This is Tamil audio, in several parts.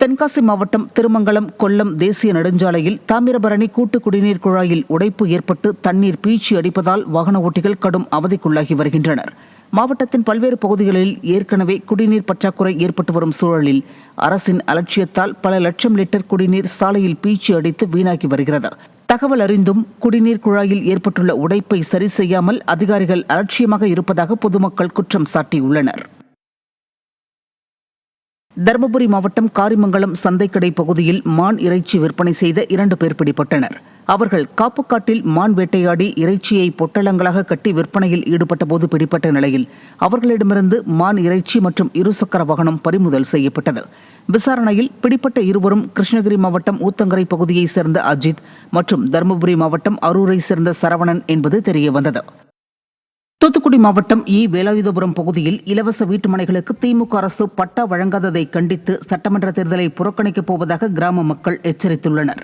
தென்காசி மாவட்டம் திருமங்கலம் கொல்லம் தேசிய நெடுஞ்சாலையில் தாமிரபரணி கூட்டு குடிநீர் குழாயில் உடைப்பு ஏற்பட்டு தண்ணீர் பீய்ச்சி அடிப்பதால் வாகன ஓட்டிகள் கடும் அவதிக்குள்ளாகி வருகின்றனர். மாவட்டத்தின் பல்வேறு பகுதிகளில் ஏற்கனவே குடிநீர் பற்றாக்குறை ஏற்பட்டு வரும் சூழலில் அரசின் அலட்சியத்தால் பல லட்சம் லிட்டர் குடிநீர் சாலையில் பீய்ச்சி அடித்து வீணாகி வருகிறது. தகவல் அறிந்தும் குடிநீர் குழாயில் ஏற்பட்டுள்ள உடைப்பை சரி செய்யாமல் அதிகாரிகள் அலட்சியமாக இருப்பதாக பொதுமக்கள் குற்றம் சாட்டியுள்ளனர். தருமபுரி மாவட்டம் காரிமங்கலம் சந்தைக்கடை பகுதியில் மான் இறைச்சி விற்பனை செய்த 2 பேர் பிடிபட்டனர். அவர்கள் காப்புக்காட்டில் மான் வேட்டையாடி இறைச்சியை பொட்டலங்களாக கட்டி விற்பனையில் ஈடுபட்ட போது பிடிப்பட்ட நிலையில் அவர்களிடமிருந்து மான் இறைச்சி மற்றும் இருசக்கர வாகனம் பறிமுதல் செய்யப்பட்டது. விசாரணையில் பிடிப்பட்ட இருவரும் கிருஷ்ணகிரி மாவட்டம் ஊத்தங்கரை பகுதியைச் சேர்ந்த அஜித் மற்றும் தருமபுரி மாவட்டம் அரூரை சேர்ந்த சரவணன் என்பது தெரியவந்தது. தூத்துக்குடி மாவட்டம் வேலாயுதபுரம் பகுதியில் இலவச வீட்டு மனைகளுக்கு திமுக அரசு பட்டா வழங்காததை கண்டித்து சட்டமன்ற தேர்தலை புறக்கணிக்கப் போவதாக கிராம மக்கள் எச்சரித்துள்ளனர்.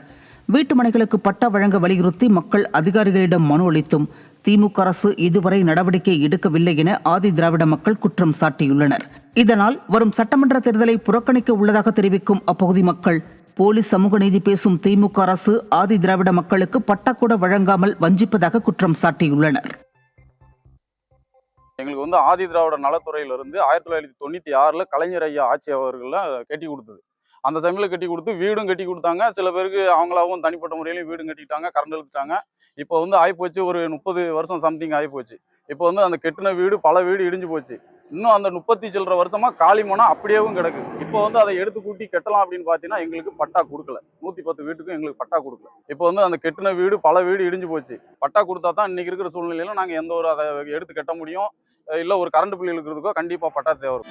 வீட்டு மனைகளுக்கு பட்டா வழங்க வலியுறுத்தி மக்கள் அதிகாரிகளிடம் மனு அளித்தும் திமுக அரசு இதுவரை நடவடிக்கை எடுக்கவில்லை என ஆதி திராவிட மக்கள் குற்றம் சாட்டியுள்ளனர். இதனால் வரும் சட்டமன்ற தேர்தலை புறக்கணிக்க உள்ளதாக தெரிவிக்கும் அப்பகுதி மக்கள், போலீஸ் சமூக நீதி பேசும் திமுக அரசு ஆதி திராவிட மக்களுக்கு பட்டா கூட வழங்காமல் வஞ்சிப்பதாக குற்றம் சாட்டியுள்ளனர். எங்களுக்கு ஆதி திராவிட நலத்துறையிலிருந்து 1996 கலைஞர் ஐயா ஆட்சி அவர்கள் கட்டி கொடுத்தது. அந்த சமயத்தில் கட்டி கொடுத்து வீடும் கட்டி கொடுத்தாங்க. சில பேருக்கு அவங்களாவும் தனிப்பட்ட முறையிலையும் வீடும் கட்டிட்டாங்க, கரண்ட் இழுத்துட்டாங்க. இப்போ ஆகிப்போச்சு, ஒரு 30 வருஷம் சம்திங் ஆகிப்போச்சு. இப்போ அந்த கெட்டின வீடு பல வீடு இடிஞ்சு போச்சு. இன்னும் அந்த 30 சில்லற வருஷமா காலி மனா அப்படியேவும் கிடக்கு. இப்போ அதை எடுத்து கூட்டி கட்டலாம் அப்படின்னு பார்த்தீங்கன்னா எங்களுக்கு பட்டா கொடுக்கல. 110 வீட்டுக்கும் எங்களுக்கு பட்டா கொடுக்கல. இப்போ அந்த கெட்டின வீடு பல வீடு இடிஞ்சு போச்சு. பட்டா கொடுத்தா தான் இன்னைக்கு இருக்கிற சூழ்நிலையில நாங்கள் எந்த ஒரு அதை எடுத்து கட்ட முடியும். இல்லை ஒரு கரண்ட் பில் இழுக்கிறதுக்கோ கண்டிப்பாக பட்டா தேவை.